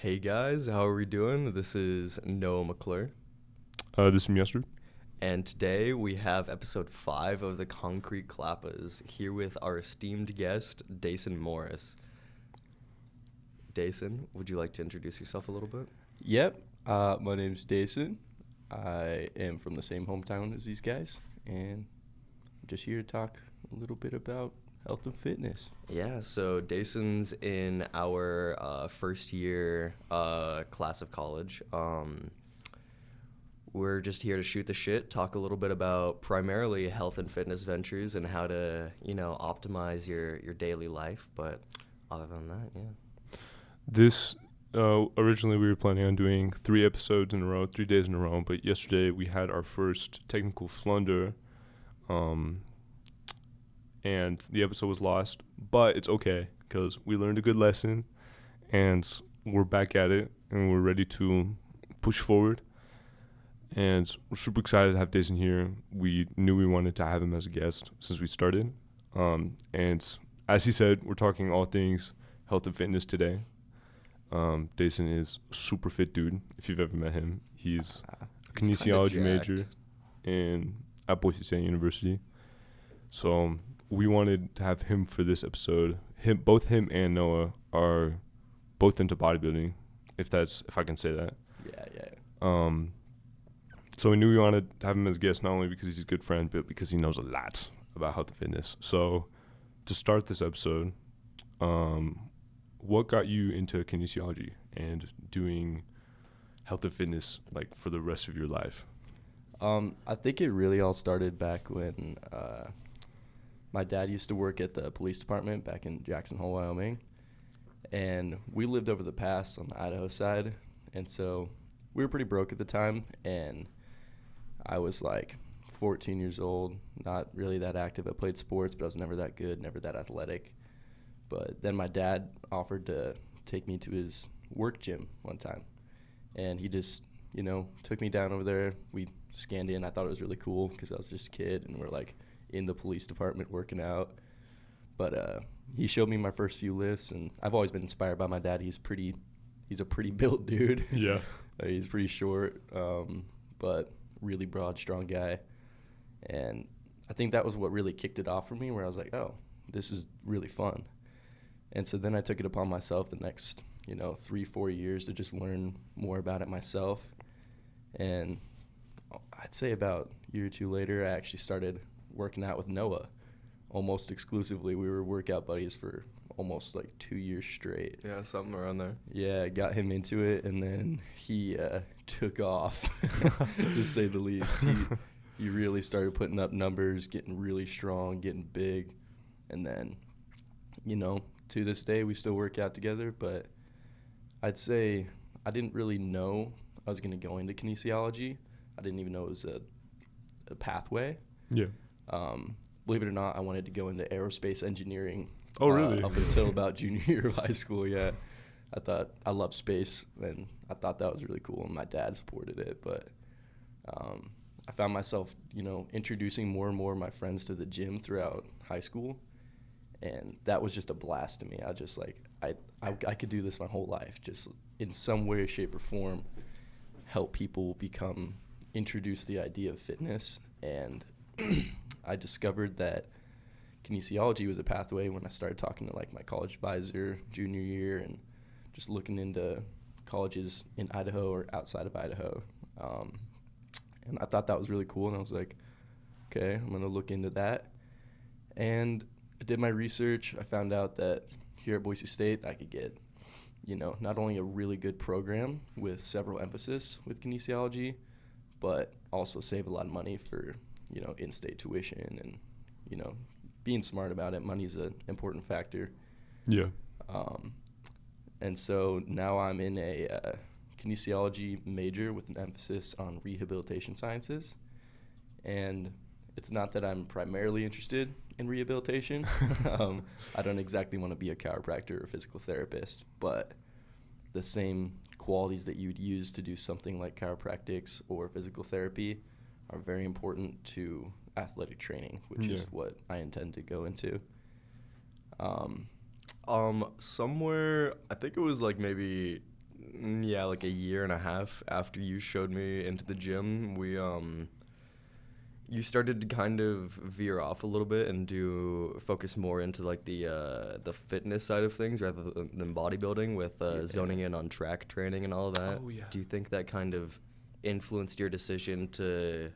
Hey guys, how are we doing? This is Noah McClure, This is Mustard. and today we have episode 5 of the Concrete Clappas here with our esteemed guest, Dason Morris. Dason, would you like to introduce yourself a little bit? Yep. My name's Dason. I am from the same hometown as these guys, and I'm just here to talk a little bit about health and fitness. Yeah, so Dason's in our first year class of college. We're just here to shoot the shit, talk a little bit about primarily health and fitness ventures and how to, optimize your daily life. But other than that, yeah. This originally we were planning on doing 3 episodes in a row, 3 days in a row, but yesterday we had our first technical flunder, and the episode was lost. But it's okay because we learned a good lesson, and we're back at it, and we're ready to push forward. And we're super excited to have Dason here. We knew we wanted to have him as a guest since we started. And as he said, we're talking all things health and fitness today. Dason is a super fit dude, if you've ever met him. He's a kinesiology major at Boise State University. So we wanted to have him for this episode. Both him and Noah are both into bodybuilding, if I can say that. Yeah. So we knew we wanted to have him as a guest, not only because he's a good friend, but because he knows a lot about health and fitness. So to start this episode, what got you into kinesiology and doing health and fitness like for the rest of your life? I think it really all started back when my dad used to work at the police department back in Jackson Hole, Wyoming. And we lived over the pass on the Idaho side. And so we were pretty broke at the time. And I was like 14 years old, not really that active. I played sports, but I was never that good, never that athletic. But then my dad offered to take me to his work gym one time. And he just, took me down over there. We scanned in. I thought it was really cool because I was just a kid and we're like in the police department working out. But he showed me my first few lifts, and I've always been inspired by my dad. He's a pretty built dude. Yeah. He's pretty short, but really broad, strong guy. And I think that was what really kicked it off for me, where I was like, oh, this is really fun. And so then I took it upon myself the next, 3-4 years to just learn more about it myself. And I'd say about a year or two later, I actually started working out with Noah almost exclusively. We were workout buddies for almost like 2 years straight. Yeah, something around there. Yeah, got him into it, and then he took off, to say the least. He really started putting up numbers, getting really strong, getting big. And then, to this day, we still work out together. But I'd say I didn't really know I was going to go into kinesiology. I didn't even know it was a pathway. Yeah. Believe it or not, I wanted to go into aerospace engineering. Oh, really? Up until about junior year of high school, yeah. I loved space, and I thought that was really cool, and my dad supported it. But I found myself, introducing more and more of my friends to the gym throughout high school, and that was just a blast to me. I just I could do this my whole life, just in some way, shape, or form, help people introduce the idea of fitness. And I discovered that kinesiology was a pathway when I started talking to my college advisor junior year and just looking into colleges in Idaho or outside of Idaho. And I thought that was really cool, and I was like, okay, I'm going to look into that. And I did my research. I found out that here at Boise State I could get, not only a really good program with several emphasis with kinesiology, but also save a lot of money for, in-state tuition and, being smart about it. Money's an important factor. Yeah. And so now I'm in a kinesiology major with an emphasis on rehabilitation sciences. And it's not that I'm primarily interested in rehabilitation. I don't exactly want to be a chiropractor or physical therapist, but the same qualities that you would use to do something like chiropractics or physical therapy are very important to athletic training, which is what I intend to go into. Somewhere, I think it was like maybe yeah, like a year and a half after you showed me into the gym, you started to kind of veer off a little bit and focus more into like the fitness side of things rather than bodybuilding with zoning in on track training and all that. Oh, yeah. Do you think that kind of influenced your decision to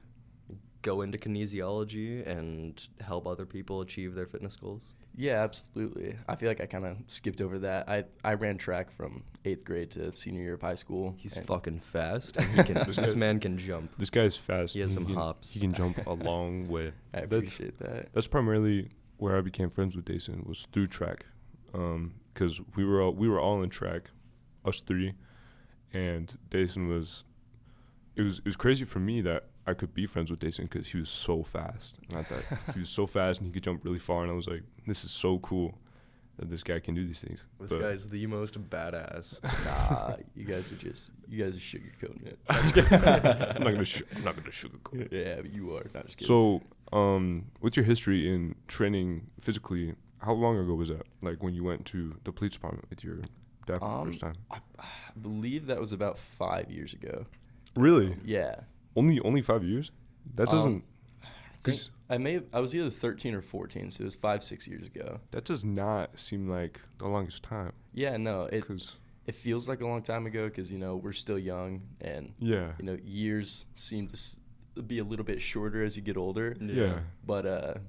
go into kinesiology and help other people achieve their fitness goals? Yeah, absolutely. I feel like I kind of skipped over that. I ran track from 8th grade to senior year of high school. He's fucking fast. And he can. This man can jump. This guy is fast. He has some hops. He can jump a long way. I appreciate that. That's primarily where I became friends with Dason, was through track, because we were all in track, us three, and Dason was. It was crazy for me that I could be friends with Dason because he was so fast. And I thought he was so fast and he could jump really far, and I was like, this is so cool that this guy can do these things. This guy's the most badass. Nah, you guys are sugarcoating it. I'm not gonna sugarcoat it. Yeah, but you are. Not just kidding. So, what's your history in training physically? How long ago was that? Like when you went to the police department with your dad for the first time? I believe that was about 5 years ago. Really? Yeah. Only 5 years? That doesn't. I was either 13 or 14, so it was 5-6 years ago. That does not seem like the longest time. Yeah, no, it feels like a long time ago because we're still young, and Yeah. years seem to be a little bit shorter as you get older. Yeah. But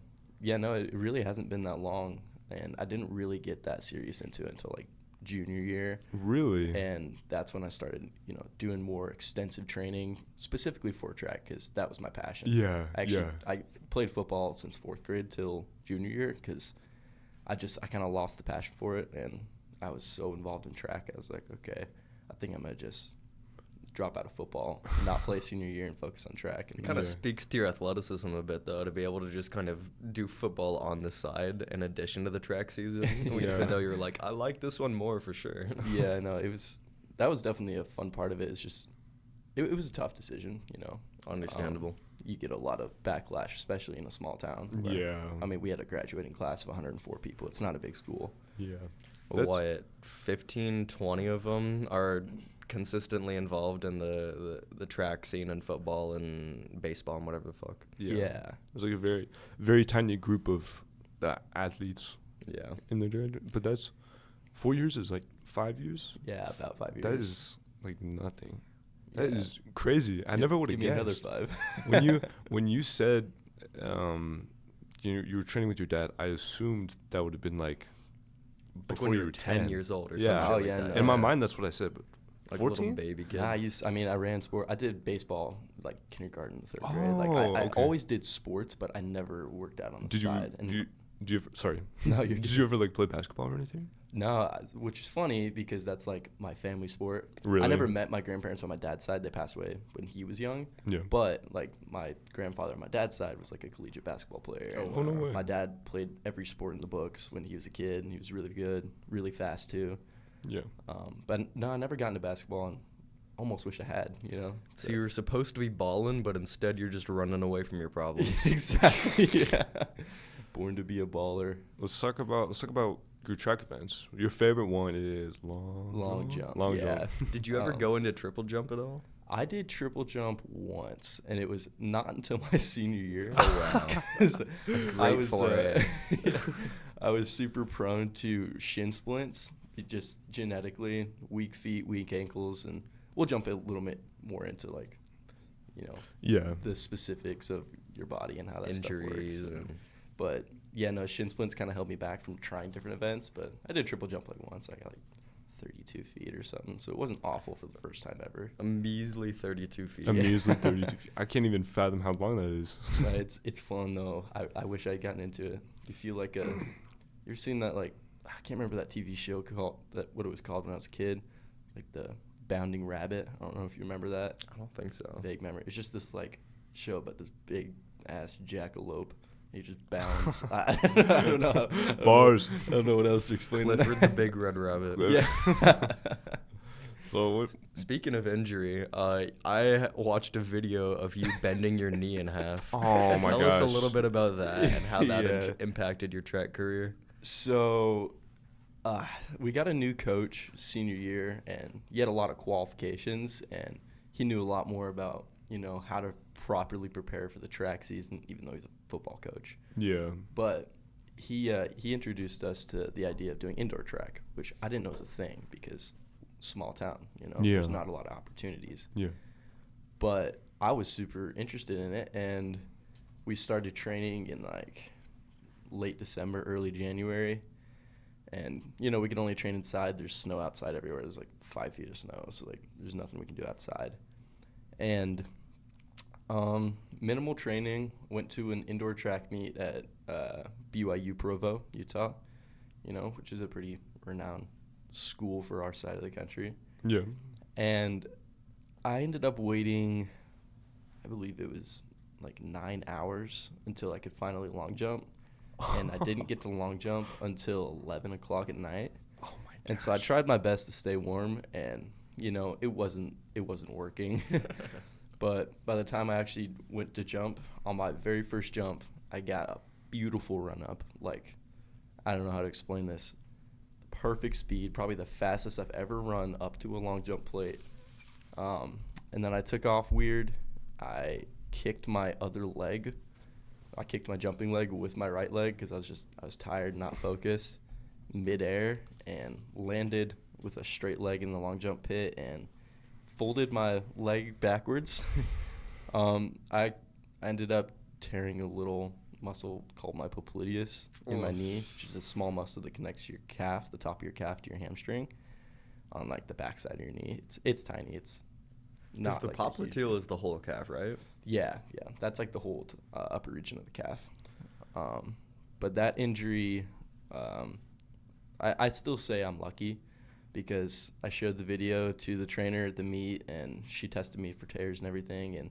yeah, no, it really hasn't been that long, and I didn't really get that serious into it until like junior year. Really? And that's when I started, doing more extensive training specifically for track because that was my passion. Yeah. I played football since 4th grade till junior year because I kind of lost the passion for it, and I was so involved in track. I was like, okay, I think I'm gonna just drop out of football, not play senior year, and focus on track. And It kind of speaks to your athleticism a bit, though, to be able to just kind of do football on the side in addition to the track season, even though you're like, I like this one more for sure. Yeah, no, that was definitely a fun part of it. It's just, it was a tough decision, Understandable. You get a lot of backlash, especially in a small town. Yeah. I mean, we had a graduating class of 104 people. It's not a big school. Yeah. What, 15, 20 of them are consistently involved in the track scene and football and baseball and whatever the fuck. Yeah. It was like a very, very tiny group of athletes. Yeah. In there, but that's 4 years is like 5 years. Yeah, about 5 years. That is like nothing. That is crazy. I never would have guessed. guessed. Give me another 5. when you said you were training with your dad, I assumed that would have been like before when you were 10 years old or Yeah. something. Oh, yeah, like that. no. In my mind, that's what I said. But Like 14? a little baby kid. I ran sport. I did baseball like kindergarten, 3rd grade. Like I okay. always did sports, but I never worked out on the side. Did you ever, sorry. No, you're Did you ever like play basketball or anything? No, which is funny because that's like my family sport. Really? I never met my grandparents on my dad's side. They passed away when he was young. Yeah. But like my grandfather on my dad's side was like a collegiate basketball player. Oh, no way. My dad played every sport in the books when he was a kid, and he was really good, really fast too. Yeah. But no, I never got into basketball, and almost wish I had. So you were supposed to be balling, but instead you're just running away from your problems. Exactly. Yeah. Born to be a baller. Let's talk about your track events. Your favorite one is long jump. Long yeah. jump. Did you ever go into triple jump at all? I did triple jump once, and it was not until my senior year. Oh, wow. I was for it. I was super prone to shin splints, just genetically, weak feet, weak ankles, and we'll jump a little bit more into like, Yeah. the specifics of your body and how that Injuries stuff works. and But yeah, no, shin splints kind of held me back from trying different events. But I did triple jump like once. I got like 32 feet or something, so it wasn't awful for the first time ever. a measly 32 feet. A measly 32 feet. I can't even fathom how long that is. No, it's fun though. I wish I'd gotten into it. You feel like you ever seen that, like, I can't remember that TV show what it was called when I was a kid, like the Bounding Rabbit. I don't know if you remember that. I don't think so. Vague memory. It's just this like show about this big ass jackalope. He just bounds. I don't know. Bars. I don't know what else to explain. Clifford the Big Red Rabbit. Yeah. So what? Speaking of injury, I watched a video of you bending your knee in half. Oh my Tell us a gosh. little bit about that and how that Yeah. impacted your track career. So We got a new coach senior year, and he had a lot of qualifications, and he knew a lot more about, how to properly prepare for the track season, even though he's a football coach. Yeah. But he introduced us to the idea of doing indoor track, which I didn't know was a thing because small town, there's not a lot of opportunities. Yeah. But I was super interested in it, and we started training in like late December, early January. And, we could only train inside. There's snow outside everywhere. There's like 5 feet of snow. So, like, there's nothing we can do outside. And minimal training. Went to an indoor track meet at BYU Provo, Utah, which is a pretty renowned school for our side of the country. Yeah. And I ended up waiting, I believe it was like 9 hours until I could finally long jump. And I didn't get to long jump until 11 o'clock at night. Oh my gosh. And so I tried my best to stay warm, and it wasn't working. But by the time I actually went to jump, on my very first jump, I got a beautiful run up. Like, I don't know how to explain this. Perfect speed, probably the fastest I've ever run up to a long jump plate. And then I took off weird. I kicked my other leg. I kicked my jumping leg with my right leg because I was tired, not focused, midair, and landed with a straight leg in the long jump pit and folded my leg backwards. I ended up tearing a little muscle called my popliteus in my knee, which is a small muscle that connects your calf, the top of your calf, to your hamstring, on like the backside of your knee. It's tiny. It's not the like popliteal is the whole calf, right? Yeah. That's like the whole upper region of the calf. But that injury, I still say I'm lucky because I showed the video to the trainer at the meet, and she tested me for tears and everything, and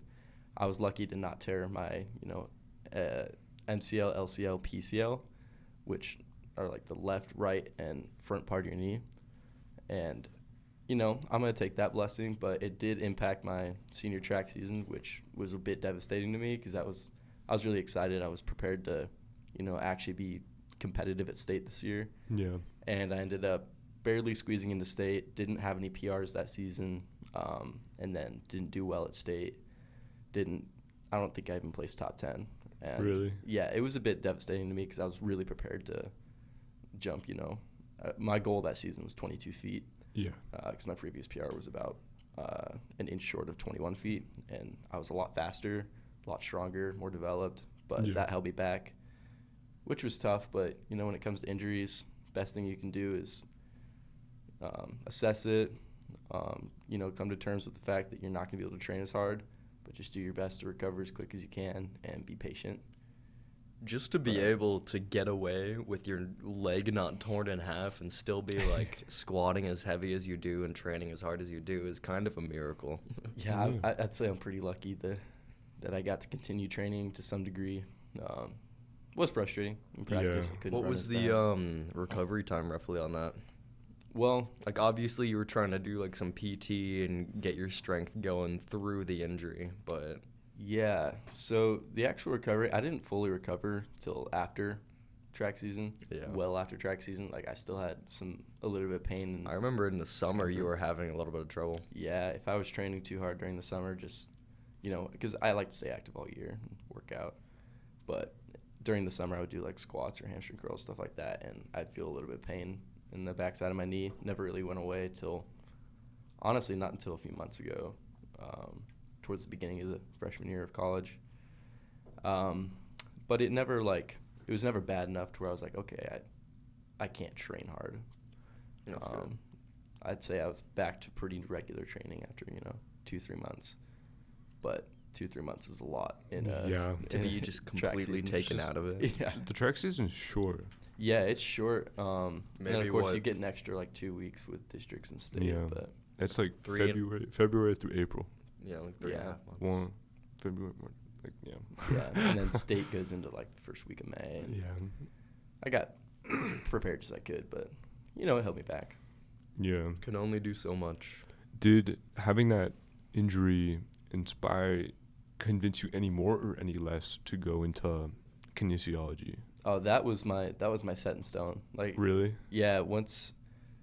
I was lucky to not tear my, MCL, LCL, PCL, which are like the left, right, and front part of your knee. And I'm going to take that blessing, but it did impact my senior track season, which was a bit devastating to me because I was really excited. I was prepared to, actually be competitive at state this year. Yeah. And I ended up barely squeezing into state, didn't have any PRs that season, and then didn't do well at state. I don't think I even placed top 10. And Really? Yeah, it was a bit devastating to me because I was really prepared to jump, my goal that season was 22 feet. Yeah. Because my previous PR was about an inch short of 21 feet, and I was a lot faster, a lot stronger, more developed, but that held me back, which was tough. But, when it comes to injuries, best thing you can do is assess it, come to terms with the fact that you're not going to be able to train as hard, but just do your best to recover as quick as you can and be patient. Just to be able to get away with your leg not torn in half and still be like squatting as heavy as you do and training as hard as you do is kind of a miracle. Yeah, I'd say I'm pretty lucky that I got to continue training to some degree. It was frustrating in practice. I couldn't What run was as the fast. recovery time roughly on that? Well, Like, obviously you were trying to do like some PT and get your strength going through the injury, but yeah. So the actual recovery, I didn't fully recover till after track season. Yeah. Well, after track season, like I still had a little bit of pain. I remember in the summer you discomfort. were having a little bit of trouble. Yeah, if I was training too hard during the summer, just because I like to stay active all year and work out, but during the summer I would do like squats or hamstring curls, stuff like that, and I'd feel a little bit of pain in the backside of my knee. Never really went away till, honestly, not until a few months ago. Towards the beginning of the freshman year of college. But it was never bad enough to where I was like, okay, I can't train hard. That's good. I'd say I was back to pretty regular training after, 2-3 months. But 2-3 months is a lot To be just completely taken out of it. Yeah. The track season's short. Yeah, it's short. And then Maybe of course what- you get an extra like 2 weeks with districts and state. Yeah. But It's like Three- February through April. Yeah, like 3.5 months. One, February, March, yeah, and then state goes into like the first week of May. And I got as prepared as I could, but it held me back. Yeah. Can only do so much. Did having that injury convince you any more or any less to go into kinesiology? Oh, that was my set in stone. Like, Really? yeah,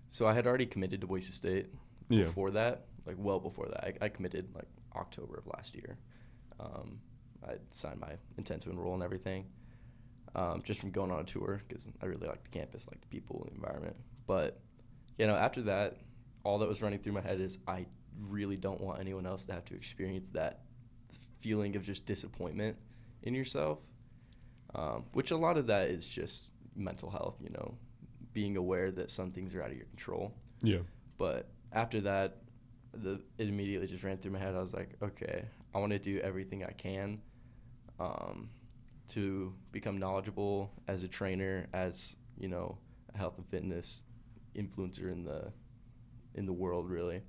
so I had already committed to Boise State Yeah. before that, like well before that. I committed like October of last year. I signed my intent to enroll and everything, just from going on a tour because I really like the campus, like the people, the environment. But, after that, all that was running through my head is I really don't want anyone else to have to experience that feeling of just disappointment in yourself, which a lot of that is just mental health, being aware that some things are out of your control. Yeah. But after that, it immediately just ran through my head. I was like, okay, I want to do everything I can to become knowledgeable as a trainer, as, a health and fitness influencer in the world, really,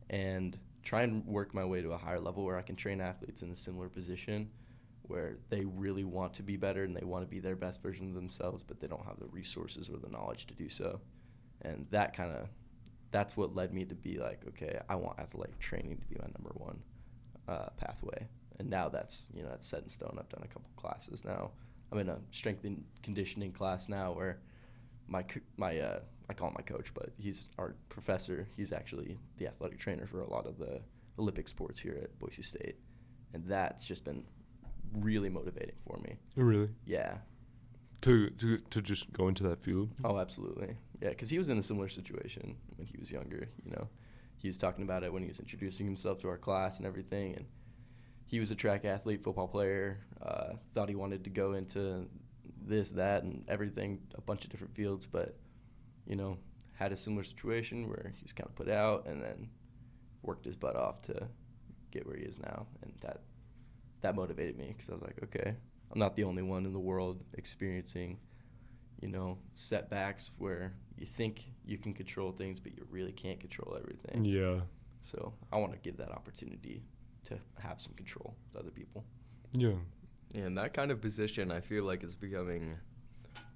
and try and work my way to a higher level where I can train athletes in a similar position where they really want to be better and they want to be their best version of themselves, but they don't have the resources or the knowledge to do so. And that's what led me to be like, okay, I want athletic training to be my number one pathway. And now that's set in stone. I've done a couple classes now. I'm in a strength and conditioning class now where I call him my coach, but he's our professor. He's actually the athletic trainer for a lot of the Olympic sports here at Boise State. And that's just been really motivating for me. Really? Yeah. To just go into that field? Oh, absolutely. Yeah, because he was in a similar situation when he was younger, He was talking about it when he was introducing himself to our class and everything. And he was a track athlete, football player, thought he wanted to go into this, that, and everything, a bunch of different fields, but, had a similar situation where he was kind of put out and then worked his butt off to get where he is now. And that motivated me because I was like, okay, I'm not the only one in the world experiencing, setbacks where you think you can control things, but you really can't control everything. Yeah. So I want to give that opportunity to have some control with other people. Yeah. Yeah, in that kind of position, I feel like it's becoming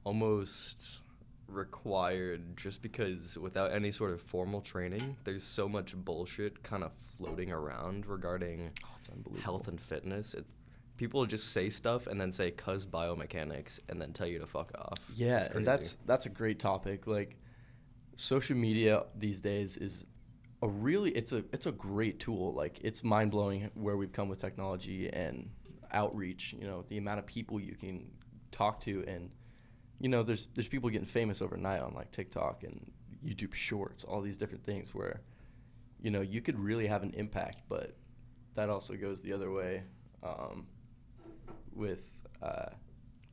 almost required just because without any sort of formal training, there's so much bullshit kind of floating around regarding It's unbelievable. health and fitness. People just say stuff and then say "cuz biomechanics" and then tell you to fuck off. Yeah, It's and crazy. that's a great topic. Like, social media these days is it's a great tool. Like, it's mind blowing where we've come with technology and outreach. The amount of people you can talk to, and there's people getting famous overnight on like TikTok and YouTube Shorts, all these different things where you could really have an impact. But that also goes the other way with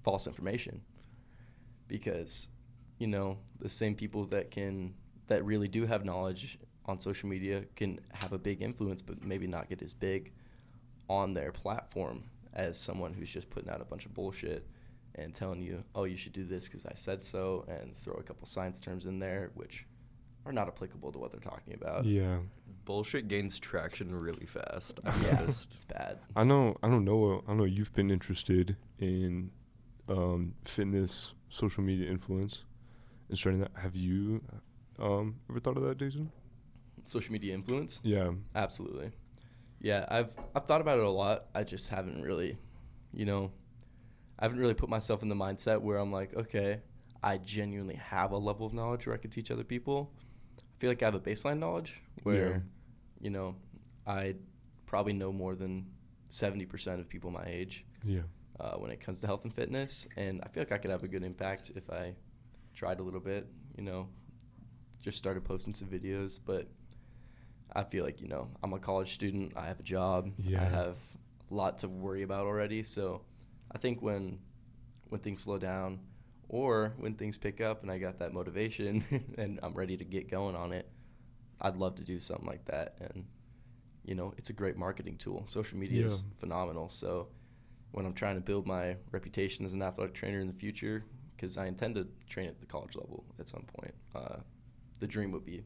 false information, because the same people that really do have knowledge on social media can have a big influence but maybe not get as big on their platform as someone who's just putting out a bunch of bullshit and telling you, oh, you should do this because I said so, and throw a couple science terms in there which are not applicable to what they're talking about. Yeah. Bullshit gains traction really fast. Yeah, it's bad. I know you've been interested in fitness, social media influence, and starting that. Have you ever thought of that, Dason? Social media influence? Yeah. Absolutely. Yeah, I've thought about it a lot. I just haven't really, I haven't really put myself in the mindset where I'm like, okay, I genuinely have a level of knowledge where I could teach other people. I feel like I have a baseline knowledge where, I probably know more than 70% of people my age. Yeah. When it comes to health and fitness, and I feel like I could have a good impact if I tried a little bit, just started posting some videos. But I feel like, I'm a college student, I have a job, Yeah. I have a lot to worry about already. So I think when things slow down or when things pick up and I got that motivation and I'm ready to get going on it, I'd love to do something like that. And, it's a great marketing tool. Social media is phenomenal. So when I'm trying to build my reputation as an athletic trainer in the future, because I intend to train at the college level at some point, the dream would be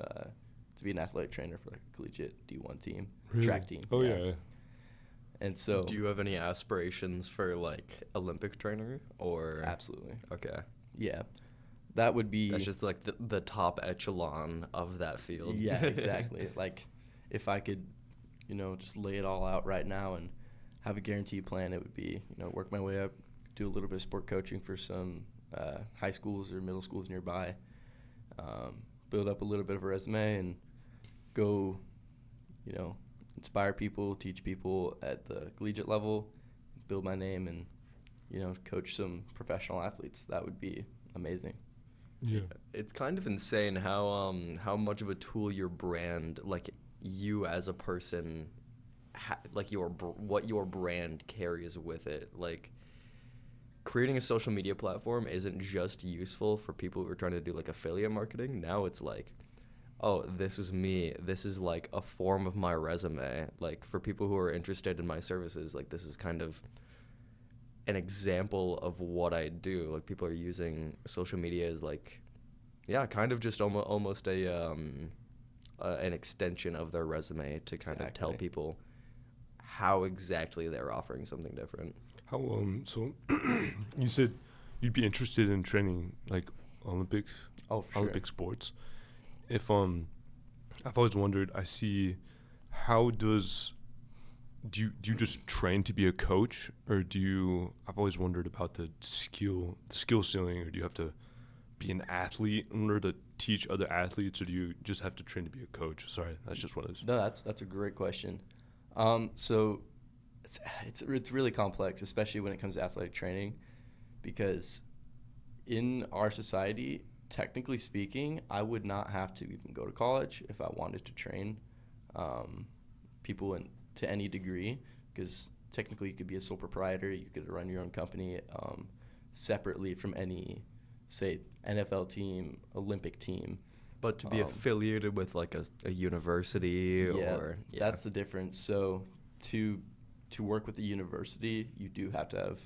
to be an athletic trainer for like a collegiate D1 team, Really? track team. Oh, yeah. And so, Do you have any aspirations for like Olympic trainer or? Absolutely. Okay. Yeah, that would be. That's just like the top echelon of that field. Yeah, exactly. Like, if I could, just lay it all out right now and have a guaranteed plan, it would be, work my way up do a little bit of sport coaching for some high schools or middle schools nearby. Build up a little bit of a resume and go, inspire people, teach people at the collegiate level, build my name, and coach some professional athletes. That would be amazing. Yeah. It's kind of insane how much of a tool your brand, like you as a person, like what your brand carries with it. Like creating a social media platform isn't just useful for people who are trying to do like affiliate marketing. Now it's like, oh, this is me. This is like a form of my resume. Like for people who are interested in my services, like this is kind of an example of what I do. Like people are using social media as like, yeah, kind of just almost an extension of their resume to kind of tell people how exactly they're offering something different. How so you said you'd be interested in training like Olympic sports. If I've always wondered, I see, how do you just train to be a coach, or I've always wondered about the skill ceiling, or do you have to be an athlete in order to teach other athletes, or do you just have to train to be a coach? Sorry, that's just what it is. No, that's a great question. So it's really complex, especially when it comes to athletic training, because in our society, technically speaking, I would not have to even go to college if I wanted to train people to any degree, because technically you could be a sole proprietor, you could run your own company separately from any, say, NFL team, Olympic team. But to be affiliated with like a university that's the difference. So to work with a university, you do have to have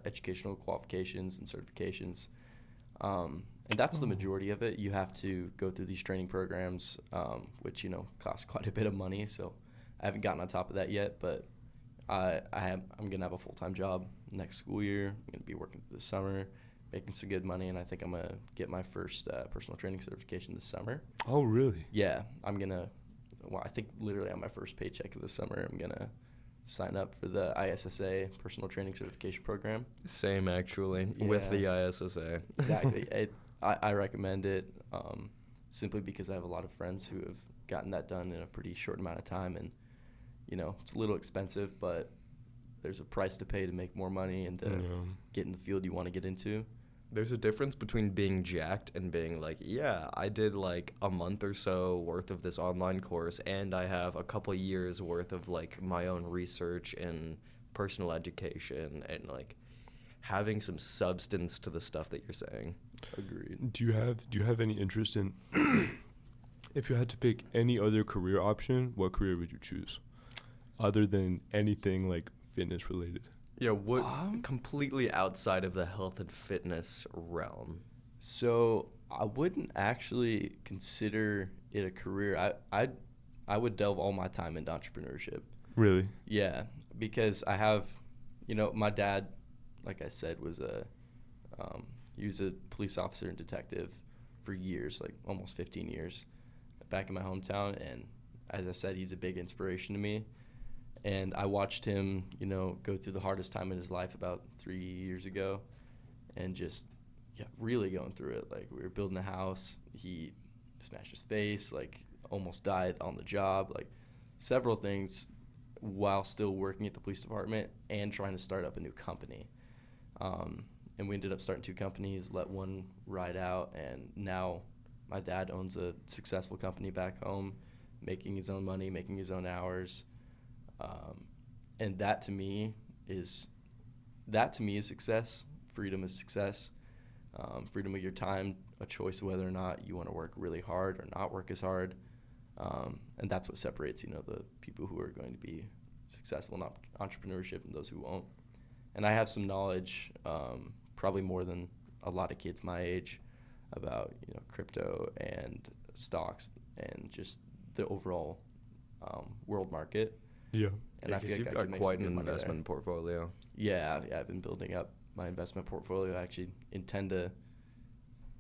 educational qualifications and certifications. And that's the majority of it. You have to go through these training programs, which, cost quite a bit of money. So I haven't gotten on top of that yet, but I'm going to have a full-time job next school year. I'm going to be working this summer, making some good money, and I think I'm going to get my first personal training certification this summer. Oh, really? Yeah. I think literally on my first paycheck of the summer, I'm going to sign up for the ISSA personal training certification program. Same, actually, with the ISSA. Exactly. I recommend it simply because I have a lot of friends who have gotten that done in a pretty short amount of time, and it's a little expensive, but there's a price to pay to make more money and to get in the field you want to get into. There's a difference between being jacked and being like, yeah, I did like a month or so worth of this online course, and I have a couple years worth of like my own research and personal education, and like having some substance to the stuff that you're saying. Agreed. Do you have any interest in if you had to pick any other career option, what career would you choose other than anything like fitness related? Yeah, what completely outside of the health and fitness realm? So I wouldn't actually consider it a career. I would delve all my time into entrepreneurship. Really? Yeah, because I have, my dad, like I said, was he was a police officer and detective for years, like almost 15 years, back in my hometown. And as I said, he's a big inspiration to me. And I watched him, go through the hardest time in his life about 3 years ago, and just, really going through it. Like, we were building a house. He smashed his face, like, almost died on the job. Like, several things while still working at the police department and trying to start up a new company. And we ended up starting 2 companies, let one ride out, and now my dad owns a successful company back home, making his own money, making his own hours. And that to me is success. Freedom is success. Freedom of your time, a choice of whether or not you want to work really hard or not work as hard. And that's what separates, the people who are going to be successful in entrepreneurship and those who won't. And I have some knowledge, probably more than a lot of kids my age, about, crypto and stocks and just the overall world market. Yeah. And I feel like you've got quite an investment portfolio. Yeah, I've been building up my investment portfolio. I actually intend to,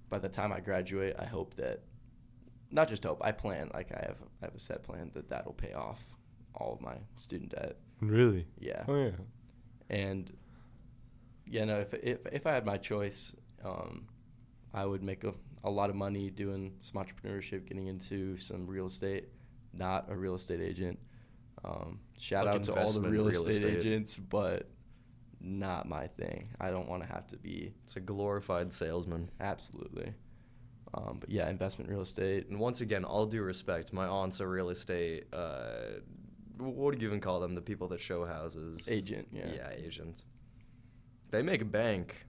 by the time I graduate, I hope that, not just hope, I plan, like I have a set plan that'll pay off all of my student debt. Really? Yeah. Oh, yeah. And Yeah, no, if I had my choice, I would make a lot of money doing some entrepreneurship, getting into some real estate, not a real estate agent. Shout Like out to all the investment real real estate estate. agents, but not my thing. I don't want to have to be It's a glorified salesman. absolutely. But yeah, investment real estate. And once again, all due respect, my aunt's a real estate. What do you even call them? The people that show houses. Agent, yeah. Yeah, agents. They make bank.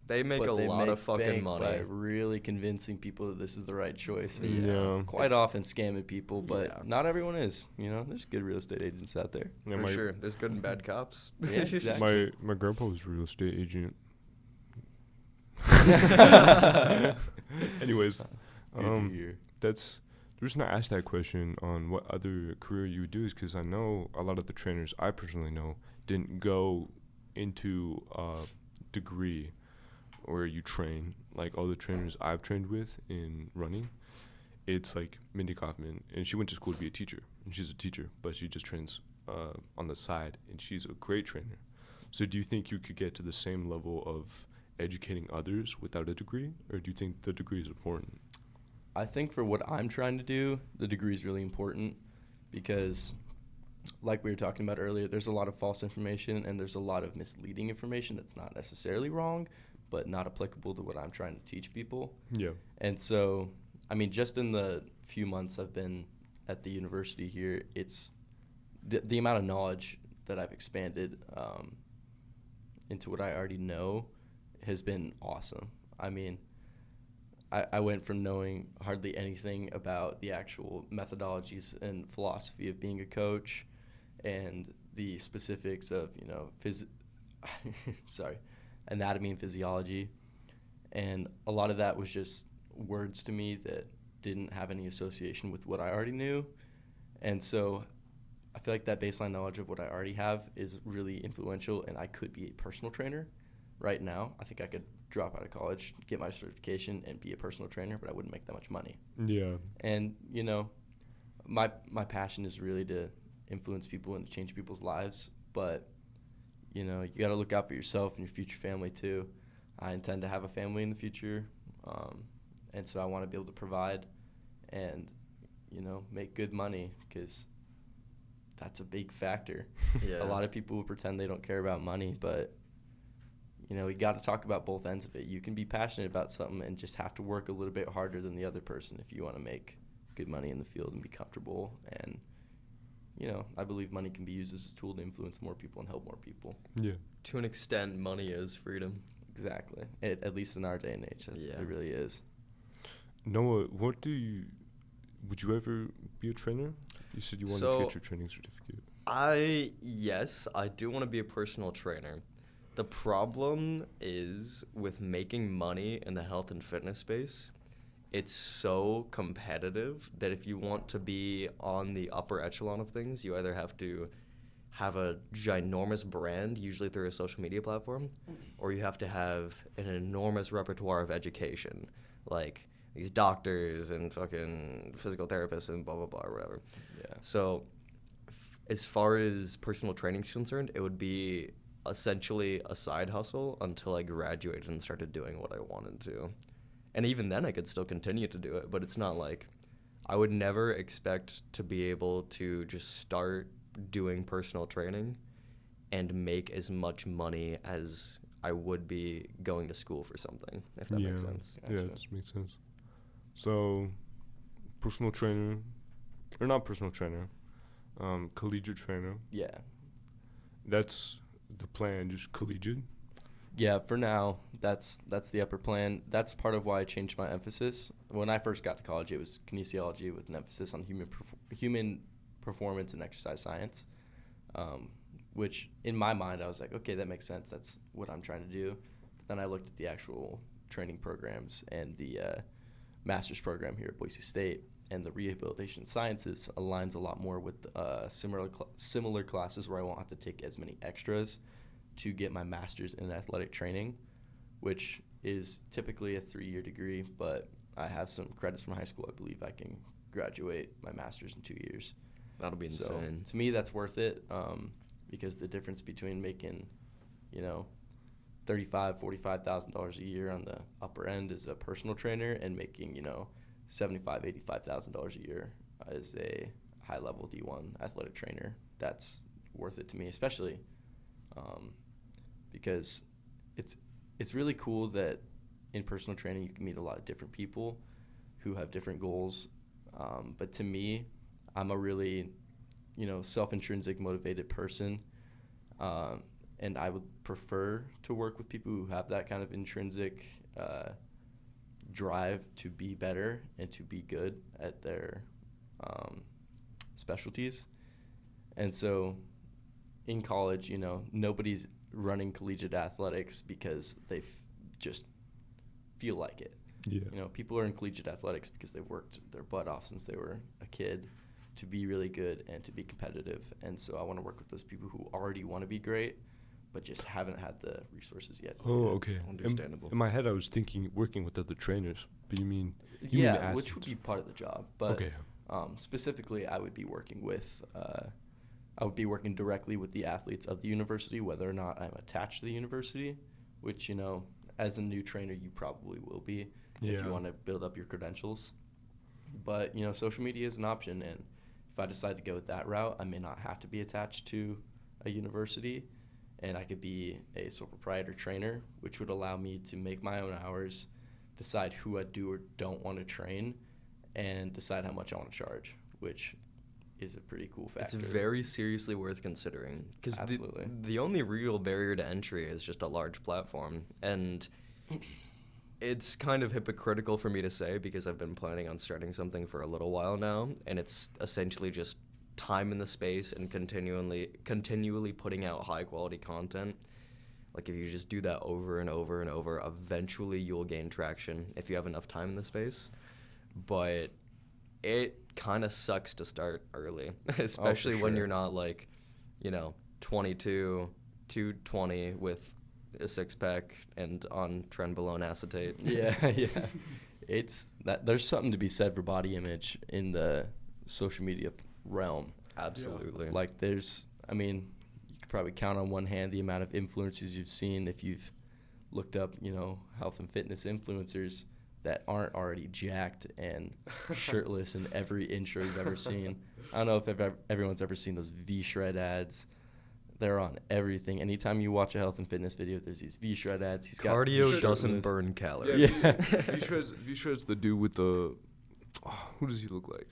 They make But a they lot make of fucking bank money. by really convincing people that this is the right choice. And Yeah. quite It's- often scamming people, but Yeah. not everyone is. You know, there's good real estate agents out there. Yeah, For my, sure. There's good and bad cops. Yeah, exactly. my grandpa was a real estate agent. Anyways, Good to hear. that's the reason I asked that question on what other career you would do is because I know a lot of the trainers I personally know didn't go into a degree where you train. Like all the trainers I've trained with in running, it's like Mindy Kaufman, and she went to school to be a teacher, and she's a teacher, but she just trains on the side, and she's a great trainer. So do you think you could get to the same level of educating others without a degree, or do you think the degree is important? I think for what I'm trying to do, the degree is really important because, like we were talking about earlier, there's a lot of false information and there's a lot of misleading information that's not necessarily wrong, but not applicable to what I'm trying to teach people. Yeah. And so, I mean, just in the few months I've been at the university here, it's the amount of knowledge that I've expanded into what I already know has been awesome. I mean, I went from knowing hardly anything about the actual methodologies and philosophy of being a coach and the specifics of, you know, anatomy and physiology. And a lot of that was just words to me that didn't have any association with what I already knew. And so I feel like that baseline knowledge of what I already have is really influential, and I could be a personal trainer right now. I think I could drop out of college, get my certification, and be a personal trainer, but I wouldn't make that much money. Yeah. And, you know, my passion is really to influence people and to change people's lives, but, you know, you got to look out for yourself and your future family too. I intend to have a family in the future, and so I want to be able to provide and, you know, make good money because that's a big factor. Yeah. A lot of people will pretend they don't care about money, but, you know, we got to talk about both ends of it. You can be passionate about something and just have to work a little bit harder than the other person if you want to make good money in the field and be comfortable. And, you know, I believe money can be used as a tool to influence more people and help more people. Yeah. To an extent, money is freedom. Exactly. At least in our day and age, Yeah. it really is. Noah, would you ever be a trainer? You said you wanted to So, get your training certificate. Yes, I do want to be a personal trainer. The problem is with making money in the health and fitness space, it's so competitive that if you want to be on the upper echelon of things, you either have to have a ginormous brand, usually through a social media platform, or you have to have an enormous repertoire of education, like these doctors and fucking physical therapists and blah, blah, blah, or whatever. Yeah. So as far as personal training is concerned, it would be essentially a side hustle until I graduated and started doing what I wanted to. And even then I could still continue to do it, but it's not like I would never expect to be able to just start doing personal training and make as much money as I would be going to school for something, if that makes sense. Yeah, Gotcha. it just makes sense. So, personal trainer, or not personal trainer, collegiate trainer. Yeah. That's the plan, just collegiate. Yeah, for now, that's the upper plan. That's part of why I changed my emphasis. When I first got to college, it was kinesiology with an emphasis on human performance and exercise science, which in my mind I was like, okay, that makes sense. That's what I'm trying to do. But then I looked at the actual training programs and the master's program here at Boise State, and the rehabilitation sciences aligns a lot more with similar classes where I won't have to take as many extras to get my master's in athletic training, which is typically a 3-year degree, but I have some credits from high school. I believe I can graduate my master's in 2 years. That'll be insane. So to me, that's worth it because the difference between making, you know, $45,000 a year on the upper end as a personal trainer, and making, $75,000-$85,000 a year as a high-level D1 athletic trainer. That's worth it to me, especially because it's really cool that in personal training you can meet a lot of different people who have different goals. But to me, I'm a really, self-intrinsic motivated person. And I would prefer to work with people who have that kind of intrinsic drive to be better and to be good at their specialties. And so in college, nobody's running collegiate athletics because they just feel like it. Yeah. People are in collegiate athletics because they've worked their butt off since they were a kid to be really good and to be competitive. And so I want to work with those people who already want to be great, but just haven't had the resources yet. Oh, okay. Understandable. In my head, I was thinking working with other trainers, but you mean yeah, which would be part of the job. But okay. Specifically, I would be working directly with the athletes of the university, whether or not I'm attached to the university, which, as a new trainer, you probably will be if you want to build up your credentials. But, social media is an option, and if I decide to go that route, I may not have to be attached to a university, and I could be a sole proprietor trainer, which would allow me to make my own hours, decide who I do or don't want to train, and decide how much I want to charge, which is a pretty cool factor. It's very seriously worth considering, because Absolutely. the only real barrier to entry is just a large platform, and it's kind of hypocritical for me to say because I've been planning on starting something for a little while now, and it's essentially just time in the space and continually putting out high quality content. Like if you just do that over and over and over, eventually you'll gain traction if you have enough time in the space. But it kind of sucks to start early, especially when you're not 22, 220 with a six-pack and on trenbolone acetate. Yeah. It's that there's something to be said for body image in the social media realm. Absolutely. You could probably count on one hand the amount of influencers you've seen if you've looked up, health and fitness influencers that aren't already jacked and shirtless in every intro you've ever seen. I don't know if everyone's ever seen those V-Shred ads. They're on everything. Anytime you watch a health and fitness video, there's these V-Shred ads. Cardio doesn't burn calories. Yeah. V-Shred's the dude with the... who does he look like?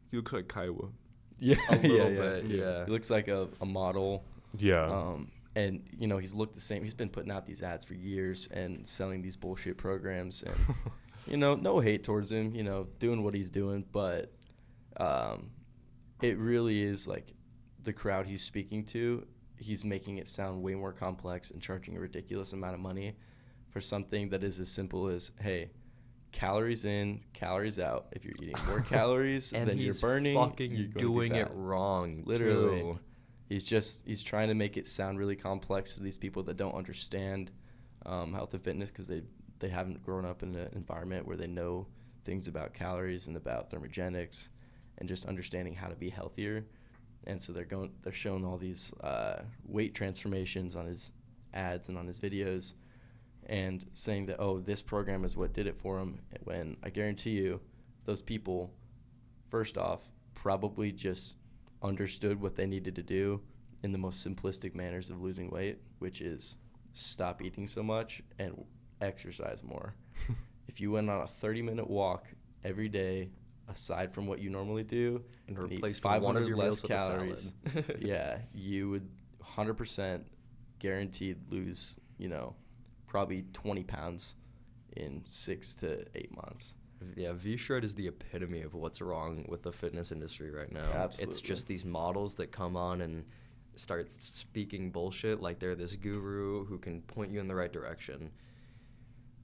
He looks like Kiowa. Yeah, a little bit. Yeah, he looks like a model. Yeah. And he's looked the same. He's been putting out these ads for years and selling these bullshit programs. And no hate towards him. Doing what he's doing, but it really is like the crowd he's speaking to. He's making it sound way more complex and charging a ridiculous amount of money for something that is as simple as, hey, calories in, calories out. If you're eating more calories than you're burning, you're doing it wrong. Literally. Too. He's trying to make it sound really complex to these people that don't understand health and fitness because they haven't grown up in an environment where they know things about calories and about thermogenics and just understanding how to be healthier. And so they're showing all these weight transformations on his ads and on his videos and saying that, oh, this program is what did it for him, when I guarantee you those people, first off, probably just understood what they needed to do in the most simplistic manners of losing weight, which is stop eating so much and exercise more. If you went on a 30-minute walk every day, aside from what you normally do, and eat replaced 500 one of your less meals calories, with a salad. yeah, you would 100% guaranteed lose, probably 20 pounds in 6 to 8 months. Yeah, V-Shred is the epitome of what's wrong with the fitness industry right now. Absolutely. It's just these models that come on and start speaking bullshit like they're this guru who can point you in the right direction.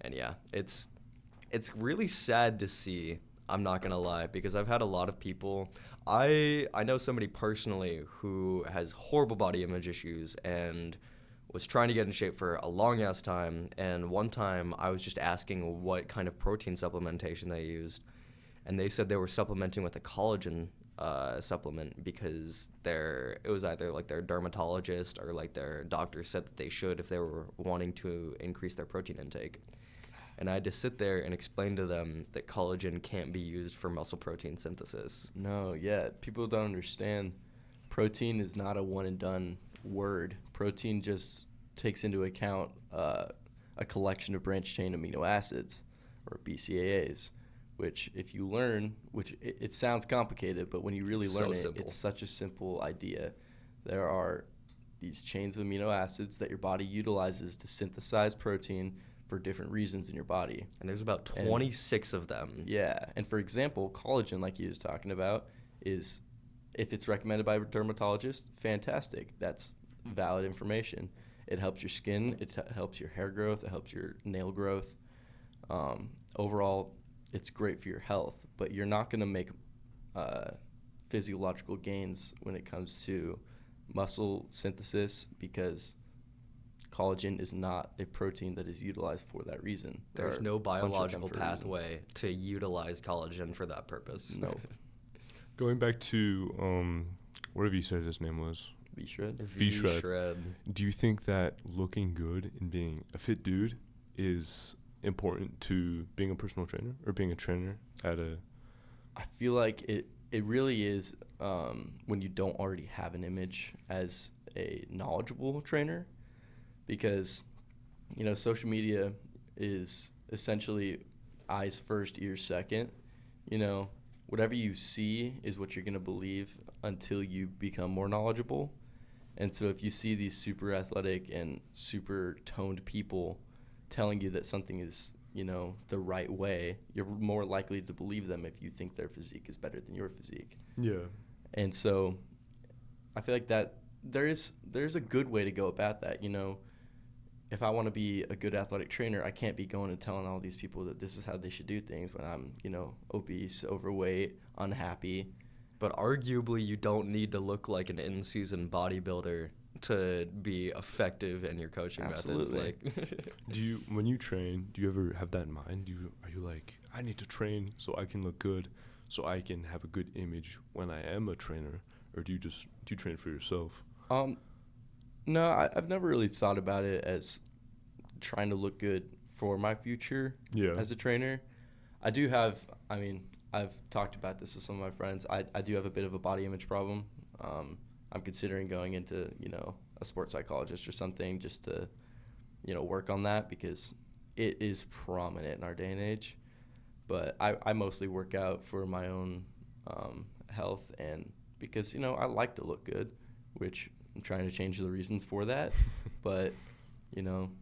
And yeah, it's really sad to see, I'm not going to lie, because I've had a lot of people. I know somebody personally who has horrible body image issues and was trying to get in shape for a long-ass time, and one time I was just asking what kind of protein supplementation they used, and they said they were supplementing with a collagen supplement because it was either like their dermatologist or like their doctor said that they should if they were wanting to increase their protein intake. And I had to sit there and explain to them that collagen can't be used for muscle protein synthesis. No, yeah, people don't understand. Protein is not a one and done word. Protein just takes into account a collection of branched chain amino acids, or BCAAs, which if you learn, which it sounds complicated, but when you really learn it, it's such a simple idea. There are these chains of amino acids that your body utilizes to synthesize protein for different reasons in your body. And there's about 26 of them. Yeah. And for example, collagen, like you was talking about, is if it's recommended by a dermatologist, fantastic. That's valid information. It helps your skin. It helps your hair growth. It helps your nail growth. Overall, it's great for your health. But you're not going to make physiological gains when it comes to muscle synthesis because collagen is not a protein that is utilized for that reason. There's no biological pathway to utilize collagen for that purpose. No. Going back to whatever you said his name was. V-Shred? V-Shred. Do you think that looking good and being a fit dude is important to being a personal trainer or being a trainer at a... I feel like it really is when you don't already have an image as a knowledgeable trainer. Because, social media is essentially eyes first, ears second. Whatever you see is what you're going to believe until you become more knowledgeable. And so if you see these super athletic and super toned people telling you that something is, the right way, you're more likely to believe them if you think their physique is better than your physique. Yeah. And so I feel like that there's a good way to go about that, If I want to be a good athletic trainer, I can't be going and telling all these people that this is how they should do things when I'm, obese, overweight, unhappy. But arguably, you don't need to look like an in-season bodybuilder to be effective in your coaching Absolutely. methods. When you train, do you ever have that in mind? Are you like, I need to train so I can look good, so I can have a good image when I am a trainer, or do you train for yourself? No, I've never really thought about it as trying to look good for my future as a trainer. I've talked about this with some of my friends. I do have a bit of a body image problem. I'm considering going into, a sports psychologist or something just to, work on that because it is prominent in our day and age. But I mostly work out for my own health and because, I like to look good, which I'm trying to change the reasons for that. But,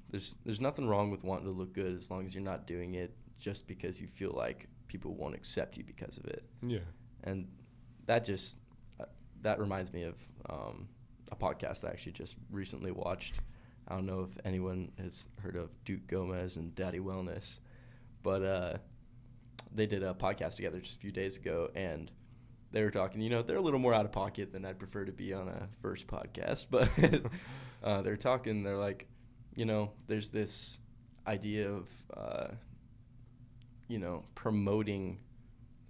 there's nothing wrong with wanting to look good as long as you're not doing it just because you feel like people won't accept you because of it. Yeah. And that reminds me of a podcast I actually just recently watched. I don't know if anyone has heard of Duke Gomez and Daddy Wellness, but they did a podcast together just a few days ago, and they were talking, they're a little more out of pocket than I'd prefer to be on a first podcast, but they're talking, they're like, there's this idea of, promoting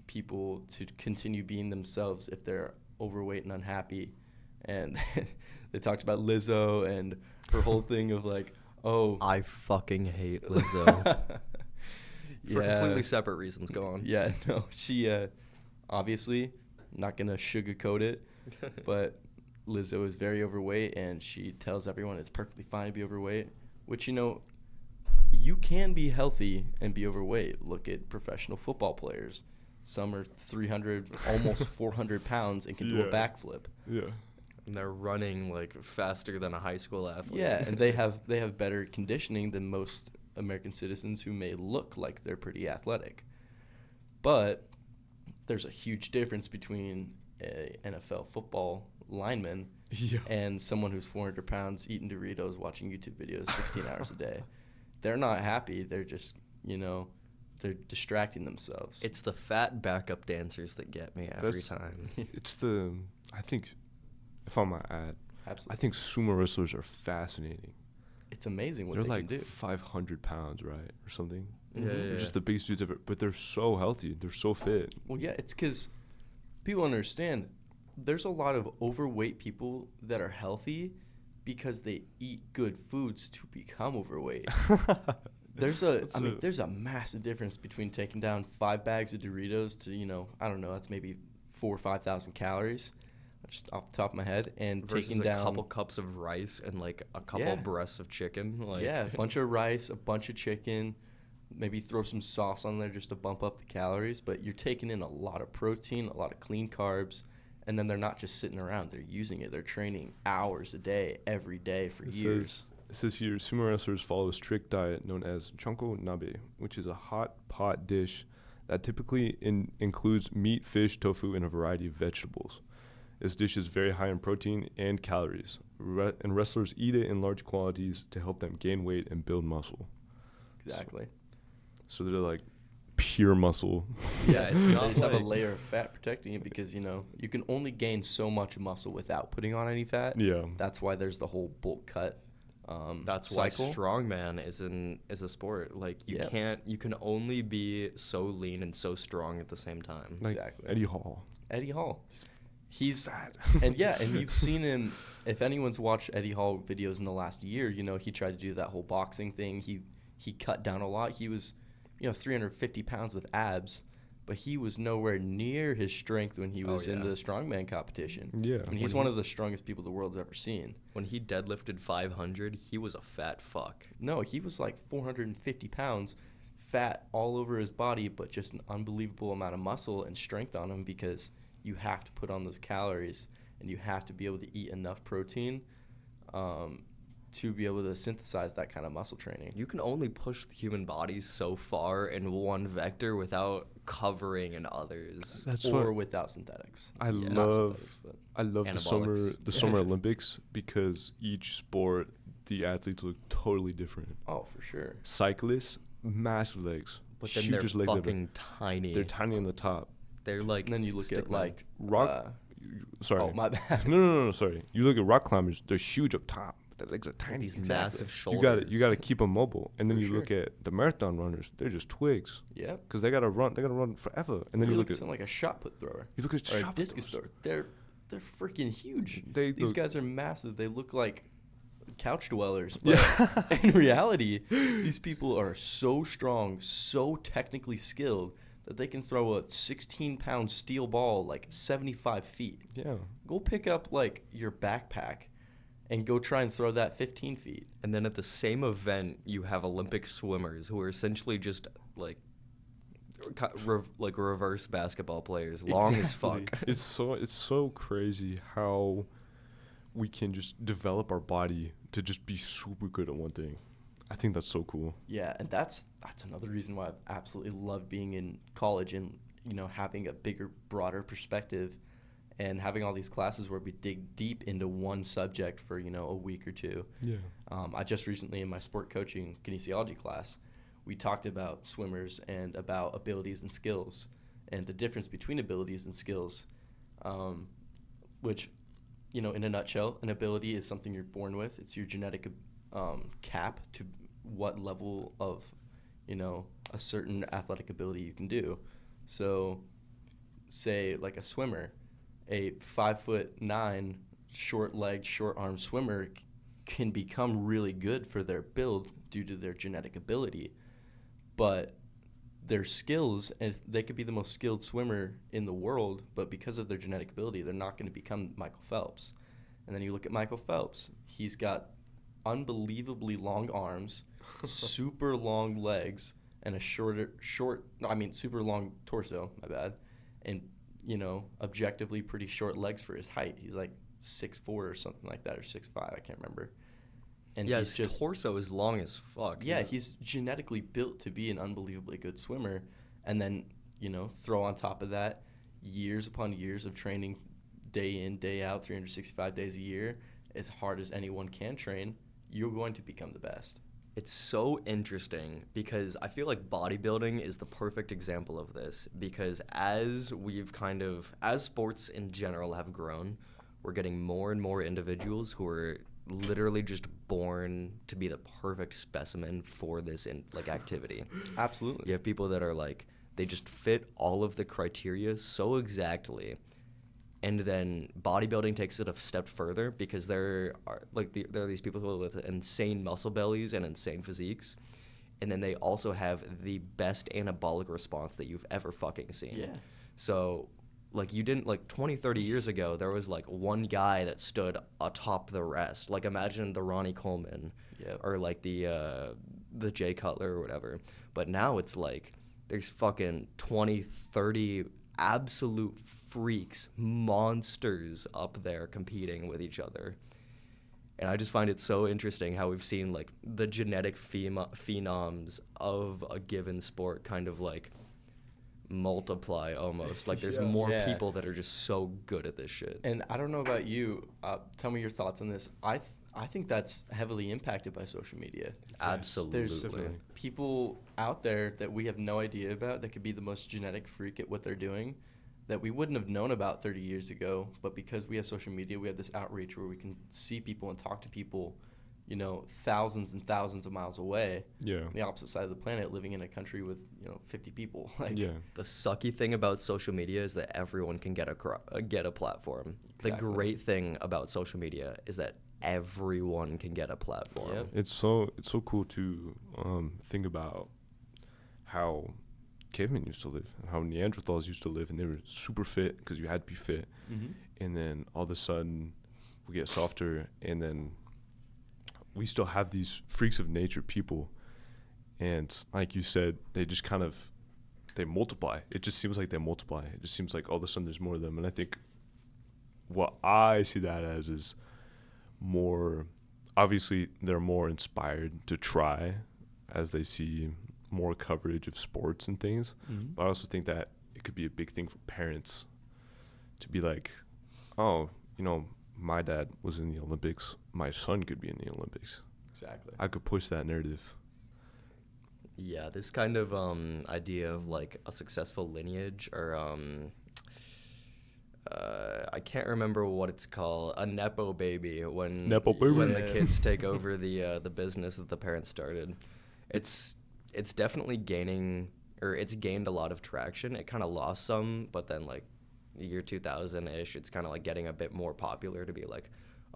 people to continue being themselves if they're overweight and unhappy. And they talked about Lizzo and her whole thing of like, oh. I fucking hate Lizzo. For completely separate reasons. Go on. Yeah, no, she obviously, not going to sugarcoat it, but Lizzo is very overweight, and she tells everyone it's perfectly fine to be overweight, which, you can be healthy and be overweight. Look at professional football players. Some are 300, almost 400 pounds and can do a backflip. Yeah. And they're running like faster than a high school athlete. Yeah, and they have better conditioning than most American citizens who may look like they're pretty athletic. But there's a huge difference between a NFL football lineman and someone who's 400 pounds eating Doritos, watching YouTube videos 16 hours a day. They're not happy. They're just, they're distracting themselves. It's the fat backup dancers that get me every time. I think, if I might add, Absolutely. I think sumo wrestlers are fascinating. It's amazing what they're they like can do. 500 pounds, right, or something. Yeah, yeah. Just the biggest dudes ever, but they're so healthy. They're so fit. Well, yeah, it's because people understand there's a lot of overweight people that are healthy because they eat good foods to become overweight. There's a massive difference between taking down 5 bags of Doritos to, I don't know, that's maybe 4,000 or 5,000 calories, just off the top of my head, and versus taking down a couple cups of rice and like a couple breasts of chicken. Like, a bunch of rice, a bunch of chicken, maybe throw some sauce on there just to bump up the calories. But you're taking in a lot of protein, a lot of clean carbs, and then they're not just sitting around. They're using it. They're training hours a day, every day for years. It says here, sumo wrestlers follow a strict diet known as chonko nabe, which is a hot pot dish that typically includes meat, fish, tofu, and a variety of vegetables. This dish is very high in protein and calories, and wrestlers eat it in large quantities to help them gain weight and build muscle. Exactly. So they're like pure muscle. Yeah, it's not. They just have a layer of fat protecting it because, you can only gain so much muscle without putting on any fat. Yeah. That's why there's the whole bulk cut that's cycle. why strongman is a sport. Like, you can only be so lean and so strong at the same time. Like exactly. Eddie Hall. He's sad. and you've seen him. If anyone's watched Eddie Hall videos in the last year, he tried to do that whole boxing thing. He cut down a lot. He was 350 pounds with abs, but he was nowhere near his strength when he was in the strongman competition. Yeah. And he's one of the strongest people the world's ever seen. When he deadlifted 500, he was a fat fuck. No, he was like 450 pounds, fat all over his body, but just an unbelievable amount of muscle and strength on him because you have to put on those calories and you have to be able to eat enough protein to be able to synthesize that kind of muscle training. You can only push the human body so far in one vector without covering in others. Without synthetics. I love the summer Olympics because each sport the athletes look totally different. Oh, for sure. Cyclists, massive legs, but then they're fucking tiny. They're tiny on the top. They're like. And then you look at like rock. Sorry. Oh, my bad. No. Sorry. You look at rock climbers. They're huge up top. Their legs are tiny. These massive shoulders. You gotta keep them mobile. And then look at the marathon runners. They're just twigs. Yeah. Because they gotta run forever. And then you look at something like a shot put thrower. You look at or a discus thrower. They're freaking huge. These guys are massive. They look like couch dwellers. But in reality, these people are so strong, so technically skilled that they can throw a 16-pound steel ball like 75 feet. Yeah. Go pick up like your backpack and go try and throw that 15 feet. And then at the same event, you have Olympic swimmers who are essentially just like reverse basketball players, long as fuck. It's so crazy how we can just develop our body to just be super good at one thing. I think that's so cool. Yeah, and that's another reason why I absolutely love being in college and having a bigger, broader perspective and having all these classes where we dig deep into one subject for a week or two. Yeah. I just recently in my sport coaching kinesiology class, we talked about swimmers and about abilities and skills and the difference between abilities and skills, which in a nutshell, an ability is something you're born with. It's your genetic cap to what level of a certain athletic ability you can do. So say like a swimmer, a 5'9" short-legged, short-armed swimmer can become really good for their build due to their genetic ability, but their skills, and they could be the most skilled swimmer in the world, but because of their genetic ability, they're not going to become Michael Phelps. And then you look at Michael Phelps, he's got unbelievably long arms, super long legs, and a super long torso, my bad, and objectively pretty short legs for his height. He's like 6'4" or something like that, or 6'5", I can't remember. And his torso is long as fuck. Yeah, he's genetically built to be an unbelievably good swimmer. And then, throw on top of that years upon years of training day in, day out, 365 days a year, as hard as anyone can train, you're going to become the best. It's so interesting because I feel like bodybuilding is the perfect example of this, because as sports in general have grown, we're getting more and more individuals who are literally just born to be the perfect specimen for this activity. Absolutely. You have people that are like, they just fit all of the criteria so exactly And then bodybuilding takes it a step further because there are these people with insane muscle bellies and insane physiques. And then they also have the best anabolic response that you've ever fucking seen. Yeah. So, like, you didn't, like, 20, 30 years ago, there was, like, one guy that stood atop the rest. Like, imagine the Ronnie Coleman or, like, the Jay Cutler or whatever. But now it's, like, there's fucking 20, 30 absolute freaks, monsters up there competing with each other. And I just find it so interesting how we've seen, like, the genetic phenoms of a given sport kind of, like, multiply almost. Like, there's more people that are just so good at this shit. And I don't know about you. Tell me your thoughts on this. I think that's heavily impacted by social media. Absolutely. There's people out there that we have no idea about that could be the most genetic freak at what they're doing that we wouldn't have known about 30 years ago. But because we have social media, we have this outreach where we can see people and talk to people, you know, thousands and thousands of miles away. Yeah. On the opposite side of the planet, living in a country with, you know, 50 people. Like, Yeah. The sucky thing about social media is that everyone can get a platform. Exactly. The great thing about social media is that everyone can get a platform. Yep. It's so cool to think about how cavemen used to live and how Neanderthals used to live, and they were super fit because you had to be fit. Mm-hmm. And then all of a sudden we get softer, and then we still have these freaks of nature people, and like you said, they just kind of they multiply. It just seems like they multiply. It just seems like all of a sudden there's more of them. And I think what I see that as is more, obviously they're more inspired to try as they see more coverage of sports and things. Mm-hmm. But I also think that it could be a big thing for parents to be like, oh, you know, my dad was in the Olympics, my son could be in the Olympics. Exactly. I could push that narrative. Yeah, this kind of idea of, like, a successful lineage, or I can't remember what it's called, a nepo baby, when Nepo baby? when Yeah. the kids take over the business that the parents started. It's definitely gaining, or it's gained a lot of traction. It kind of lost some, but then, like, the year 2000-ish, it's kind of, like, getting a bit more popular to be like,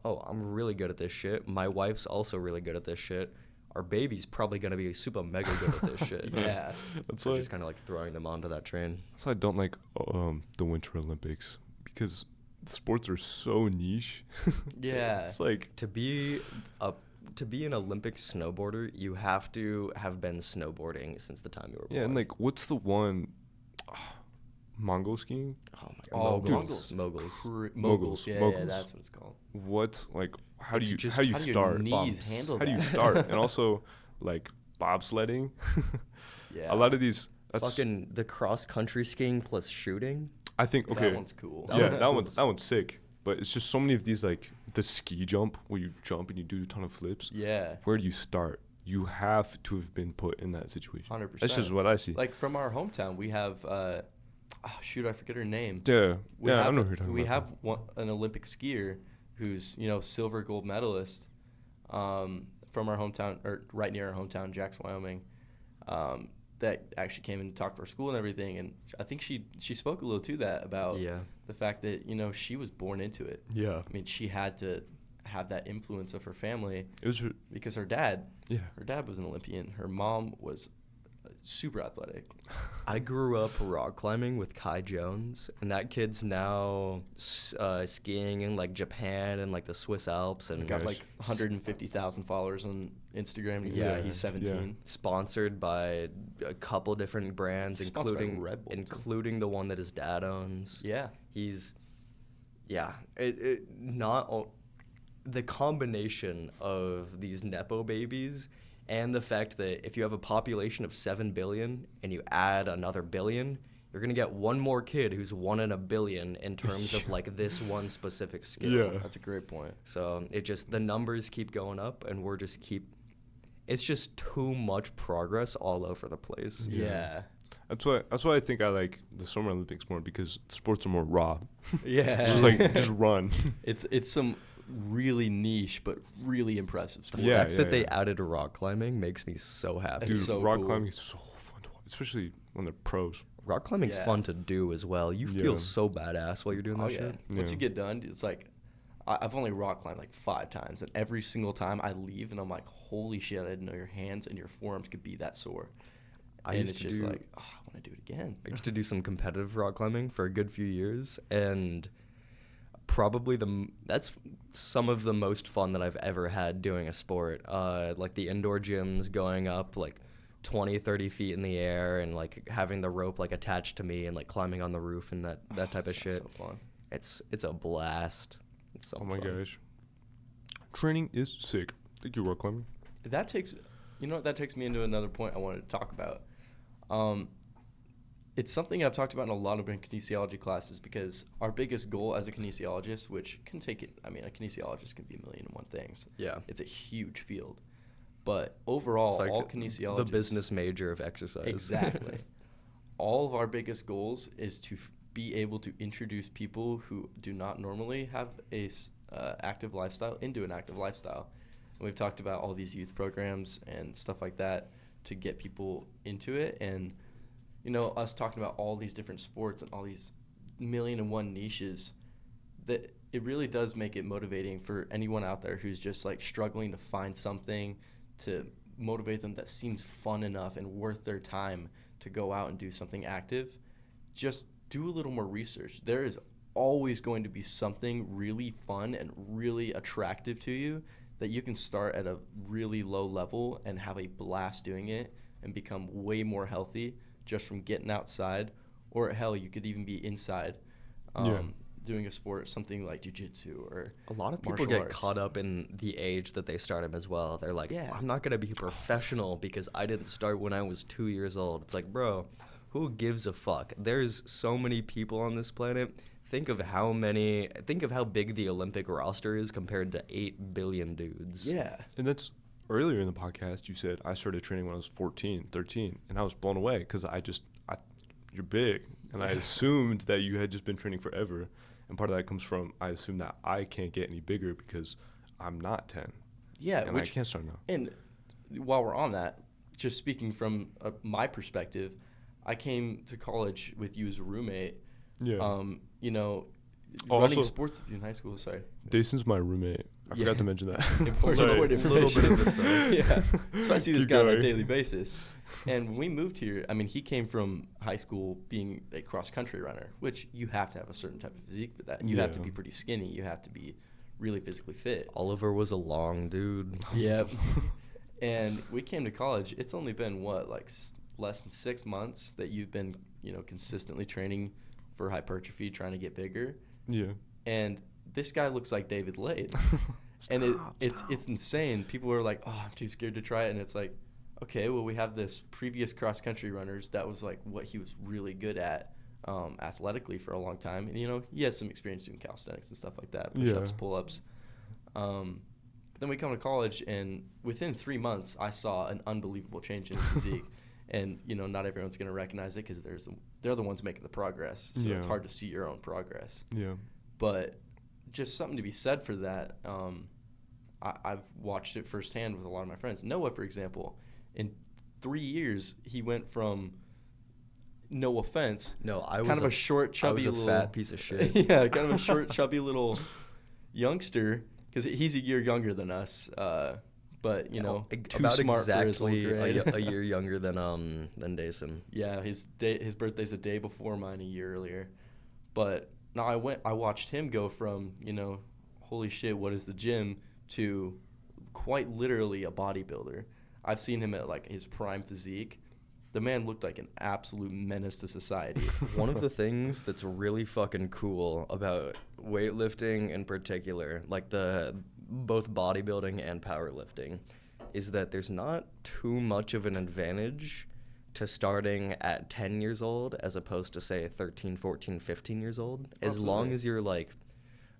oh, I'm really good at this shit. My wife's also really good at this shit. Our baby's probably going to be super mega good at this shit. Yeah. That's So why, just kind of, like, throwing them onto that train. that's why I don't like the Winter Olympics, because the sports are so niche. Yeah. It's like, To be an Olympic snowboarder, you have to have been snowboarding since the time you were born. yeah, and like, what's the one? Mongol skiing? Oh my Oh, God. moguls. Moguls. Moguls. Yeah, Moguls. yeah, that's what it's called. What, like, how do It's you just- how do you How do your start? knees Bumps. handle How do you that? start? And also, like, bobsledding. Yeah. A lot of these. That's Fucking the cross country skiing plus shooting. I think okay. That one's cool. That Yeah, one's that cool. one's sick. But it's just so many of these, like the ski jump where you jump and you do a ton of flips. Yeah. Where do you start? You have to have been put in that situation. 100%. That's just what I see. Like, from our hometown, we have, I forget her name. Yeah, We yeah, I have, know who you're talking we about. have an Olympic skier who's, you know, silver gold medalist from our hometown, or right near our hometown, Jackson, Wyoming, that actually came and talked to our school and everything. And I think she spoke a little to that about Yeah. the fact that, you know, she was born into it. Yeah, I mean, she had to have that influence of her family it was. because her dad Yeah, was an Olympian. Her mom was super athletic. I grew up rock climbing with Kai Jones, and that kid's now skiing in, like, Japan and, like, the Swiss Alps, and He's got Gosh. like 150,000 followers on Instagram. He's, Yeah, he's 17. sponsored by a couple different brands, Sponsored by including Red Bull, too. including the one that his dad owns. Yeah. The combination of these nepo babies and the fact that if you have a population of 7 billion and you add another billion, you're going to get one more kid who's 1 in a billion in terms of, like, this one specific skill. Yeah. That's a great point. So the numbers keep going up, and it's just too much progress all over the place. Yeah. that's why I think I like the Summer Olympics more, because sports are more raw. Yeah. just run. It's some really niche but really impressive The sport. Yeah, fact that they yeah. added rock climbing makes me so happy. It's Dude, so rock cool. climbing is so fun to watch, especially when they're pros. Rock climbing's Yeah. fun to do as well. You Yeah. feel so badass while you're doing that shit. Once Yeah. you get done, it's like I've only rock climbed like 5 times, and every single time I leave, and I'm like, holy shit, I didn't know your hands and your forearms could be that sore. I And used it's to just do like, oh, I want to do it again. I used to do some competitive rock climbing for a good few years, and probably that's some of the most fun that I've ever had doing a sport. Like the indoor gyms, going up like 20, 30 feet in the air, and like having the rope like attached to me, and like climbing on the roof and that type of shit. So fun. It's a blast. It's so Oh my fun. gosh. Training is sick. Thank you, rock climbing. That takes me into another point I wanted to talk about. It's something I've talked about in a lot of kinesiology classes, because our biggest goal as a kinesiologist, which can take it, I mean, a kinesiologist can be a million and one things. Yeah. It's a huge field. But overall, It's like all kinesiologists. the business major of exercise. Exactly. All of our biggest goals is to be able to introduce people who do not normally have a active lifestyle into an active lifestyle. And we've talked about all these youth programs and stuff like that to get people into it. And, you know, us talking about all these different sports and all these million and one niches, that it really does make it motivating for anyone out there who's just like struggling to find something to motivate them that seems fun enough and worth their time to go out and do something active. Just do a little more research. There is always going to be something really fun and really attractive to you that you can start at a really low level and have a blast doing it and become way more healthy just from getting outside. Or hell, you could even be inside doing a sport, something like jiu-jitsu or A lot of people martial get arts. caught up in the age that they start them as well. They're like, Yeah. I'm not going to be a professional because I didn't start when I was 2 years old. It's like, bro, who gives a fuck? There's so many people on this planet. Think of how big the Olympic roster is compared to 8 billion dudes. Yeah. And that's earlier in the podcast, you said I started training when I was 14, 13, and I was blown away because you're big. And I assumed that you had just been training forever. And part of that comes from, I assume that I can't get any bigger because I'm not 10. Yeah, And I can't start now. And while we're on that, just speaking from my perspective, I came to college with you as a roommate. Yeah. You know, Oh, running also- sports with you in high school. Sorry. Dason's my roommate. I Yeah. forgot to mention that. Important, Sorry. important A little bit of information. info. Yeah. So I see this Keep guy on a going. daily basis. And when we moved here, I mean, he came from high school being a cross-country runner, which you have to have a certain type of physique for that. You have to Yeah. be pretty skinny. You have to be really physically fit. Oliver was a long dude. Yep. And we came to college. It's only been, less than 6 months that you've been, consistently training for hypertrophy, trying to get bigger. Yeah. And this guy looks like David Lade. And it's insane. People are like, oh, I'm too scared to try it. And it's like, okay, well, we have this previous cross-country runners. That was like what he was really good at athletically for a long time. And, he has some experience doing calisthenics and stuff like that, push-ups, Yeah. pull-ups. But then we come to college, and within 3 months, I saw an unbelievable change in his physique. And, not everyone's going to recognize it because they're the ones making the progress. So it's Yeah. hard to see your own progress. Yeah. But just something to be said for that. I've watched it firsthand with a lot of my friends. Noah, for example, in 3 years, he went from, no offense, No, I kind was of a short, chubby I was a little fat piece of shit. yeah, kind of a short, chubby little youngster, because he's a year younger than us. But too about smart for his exactly old grade. a year younger than Dason. Yeah, his birthday's a day before mine, a year earlier. But now I watched him go from, holy shit, what is the gym, to quite literally a bodybuilder. I've seen him at his prime physique. The man looked like an absolute menace to society. One of the things that's really fucking cool about weightlifting in particular, like both bodybuilding and powerlifting, is that there's not too much of an advantage to starting at 10 years old as opposed to, say, 13, 14, 15 years old. As long Absolutely. as you're,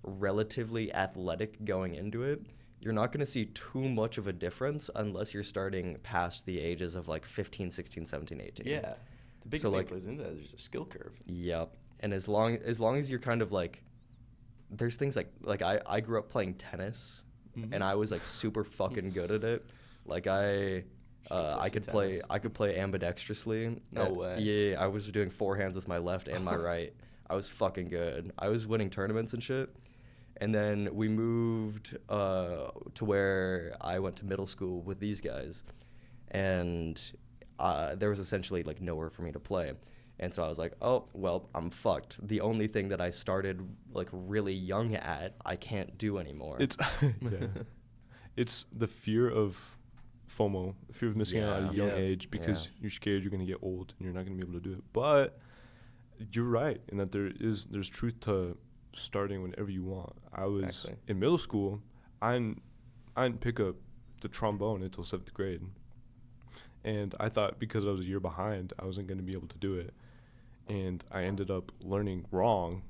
relatively athletic going into it, you're not going to see too much of a difference unless you're starting past the ages of, 15, 16, 17, 18. Yeah. The biggest So, thing that plays into that is just a skill curve. Yep. And as long as you're kind of there's things like I grew up playing tennis, Mhm. and I was super fucking good at it. I I could play ambidextrously. No way. Yeah, I was doing forehands with my left and my right. I was fucking good. I was winning tournaments and shit. And then we moved to where I went to middle school with these guys, and there was essentially like nowhere for me to play. And so I was like, oh, well, I'm fucked. The only thing that I started like really young at, I can't do anymore. It's it's the fear of FOMO, the fear of missing out at a young age because you're scared you're going to get old and you're not going to be able to do it. But you're right in that there's truth to starting whenever you want. I was in middle school. I didn't pick up the trombone until 7th grade. And I thought because I was a year behind, I wasn't going to be able to do it. And I ended up learning wrong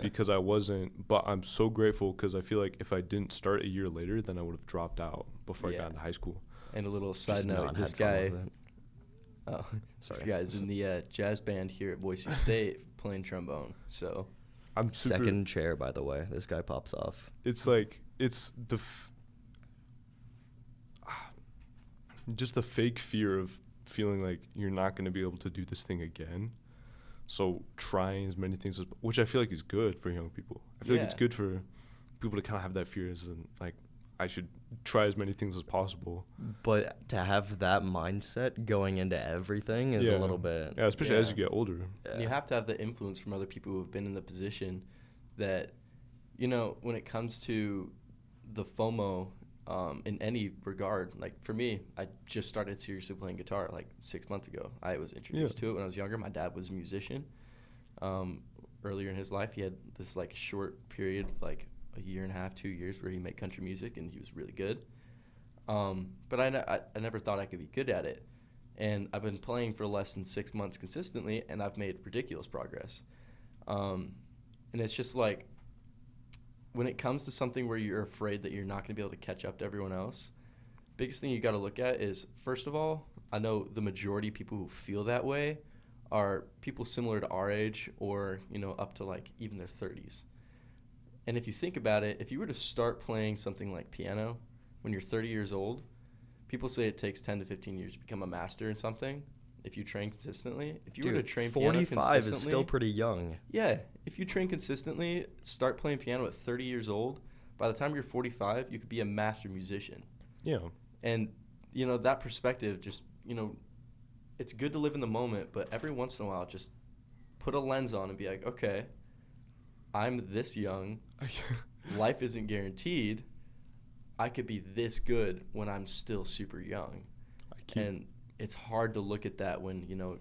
because I wasn't. But I'm so grateful because I feel like if I didn't start a year later, then I would have dropped out before I got into high school. And a little side note, this guy's in the jazz band here at Boise State playing trombone. So I'm second chair, by the way. This guy pops off. It's like just the fake fear of feeling like you're not going to be able to do this thing again. So trying as many things which I feel like is good for young people. I feel like it's good for people to kind of have that fear as in, like, I should try as many things as possible. But to have that mindset going into everything is a little bit... Yeah, especially as you get older. Yeah. And you have to have the influence from other people who have been in the position that, you know, when it comes to the FOMO in any regard, like for me, I just started seriously playing guitar like 6 months ago. I was introduced to it when I was younger. My dad was a musician. Earlier in his life, he had this like short period, like a year and a half, 2 years, where he made country music, and he was really good. But I never thought I could be good at it. And I've been playing for less than 6 months consistently, and I've made ridiculous progress. And it's just like, when it comes to something where you're afraid that you're not going to be able to catch up to everyone else, biggest thing you got to look at is, first of all, I know the majority of people who feel that way are people similar to our age or, you know, up to like even their 30s. And if you think about it, if you were to start playing something like piano when you're 30 years old, people say it takes 10 to 15 years to become a master in something if you train consistently. If you were to train piano consistently... 45 is still pretty young. Yeah. If you train consistently, start playing piano at 30 years old, by the time you're 45, you could be a master musician. Yeah. And, you know, that perspective just, you know, it's good to live in the moment, but every once in a while just put a lens on and be like, okay, I'm this young. Life isn't guaranteed. I could be this good when I'm still super young. And it's hard to look at that when, you know,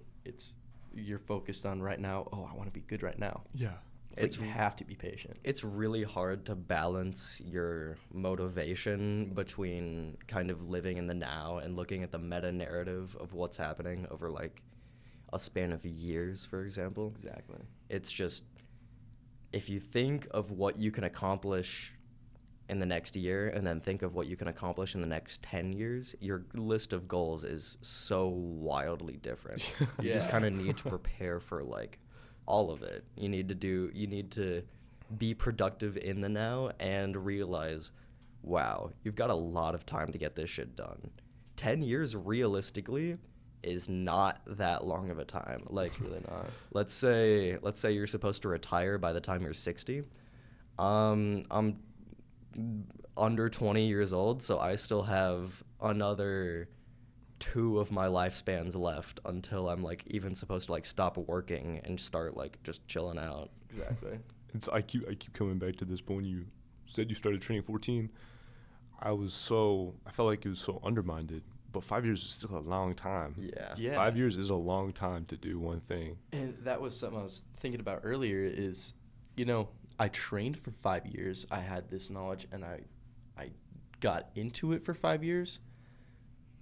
you're focused on right now. Oh, I want to be good right now. Yeah. You have to be patient. It's really hard to balance your motivation between kind of living in the now and looking at the meta narrative of what's happening over like a span of years, for example. Exactly. It's just, if you think of what you can accomplish in the next year and then think of what you can accomplish in the next 10 years, your list of goals is so wildly different. You just kind of need to prepare for like all of it. You need to be productive in the now and realize, wow, you've got a lot of time to get this shit done. 10 years realistically is not that long of a time. Like, it's really not. Let's say you're supposed to retire by the time you're 60. I'm under 20 years old, so I still have another 2 of my lifespans left until I'm like even supposed to like stop working and start like just chilling out. Exactly. I keep coming back to this, but when you said you started training 14, I felt like it was so undermined. But 5 years is still a long time. Yeah. 5 years is a long time to do one thing. And that was something I was thinking about earlier is, you know, I trained for 5 years. I had this knowledge, and I got into it for 5 years.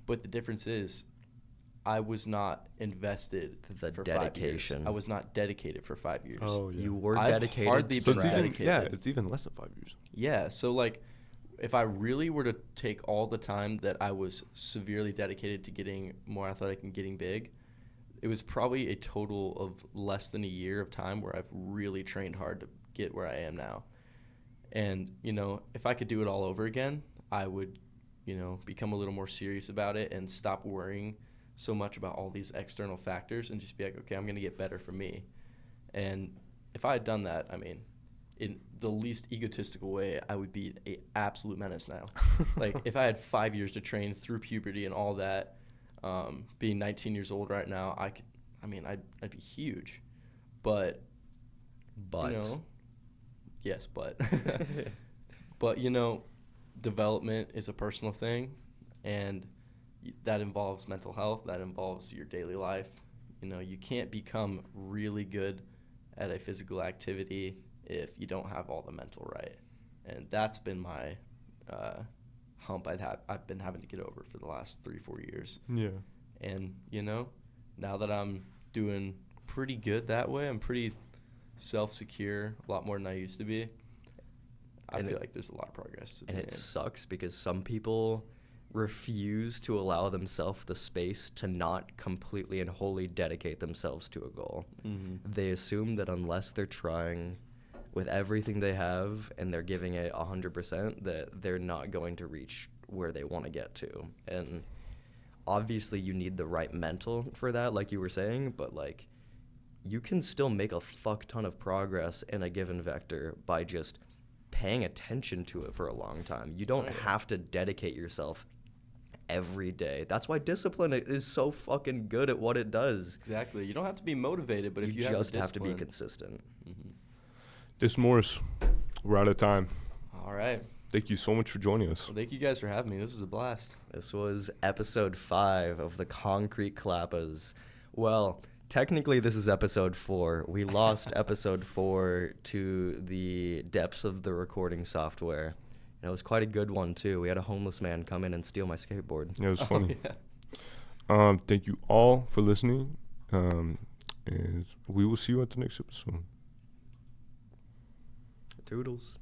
But the difference is I was not invested for 5 years. I was not dedicated for 5 years. Oh, yeah. You were dedicated. Hardly been dedicated. Yeah, it's even less than 5 years. Yeah, so like if I really were to take all the time that I was severely dedicated to getting more athletic and getting big, it was probably a total of less than a year of time where I've really trained hard to get where I am now. And, you know, if I could do it all over again, I would become a little more serious about it and stop worrying so much about all these external factors and just be like, okay, I'm going to get better for me. And if I had done that, I mean, in the least egotistical way, I would be an absolute menace now. Like, if I had 5 years to train through puberty and all that, being 19 years old right now, I'd be huge. But. Yes, but. But, development is a personal thing, and that involves mental health. That involves your daily life. You can't become really good at a physical activity if you don't have all the mental right. And that's been my hump I've been having to get over for the last 3-4 years. Yeah. And, now that I'm doing pretty good that way, I'm pretty self-secure, a lot more than I used to be. I feel like there's a lot of progress. And it sucks because some people refuse to allow themselves the space to not completely and wholly dedicate themselves to a goal. Mm-hmm. They assume that unless they're trying with everything they have and they're giving it 100%, that they're not going to reach where they want to get to. And obviously you need the right mental for that, like you were saying, but like you can still make a fuck ton of progress in a given vector by just paying attention to it for a long time. You don't have to dedicate yourself every day. That's why discipline is so fucking good at what it does. Exactly. You don't have to be motivated, but if you just have to be consistent. Mm-hmm. This Morris, we're out of time. All right. Thank you so much for joining us. Well, thank you guys for having me. This was a blast. This was episode 5 of the Concrete Clappas. Well, technically this is episode 4. We lost episode 4 to the depths of the recording software. And it was quite a good one, too. We had a homeless man come in and steal my skateboard. Yeah, it was funny. Yeah. Thank you all for listening. And we will see you at the next episode. Toodles.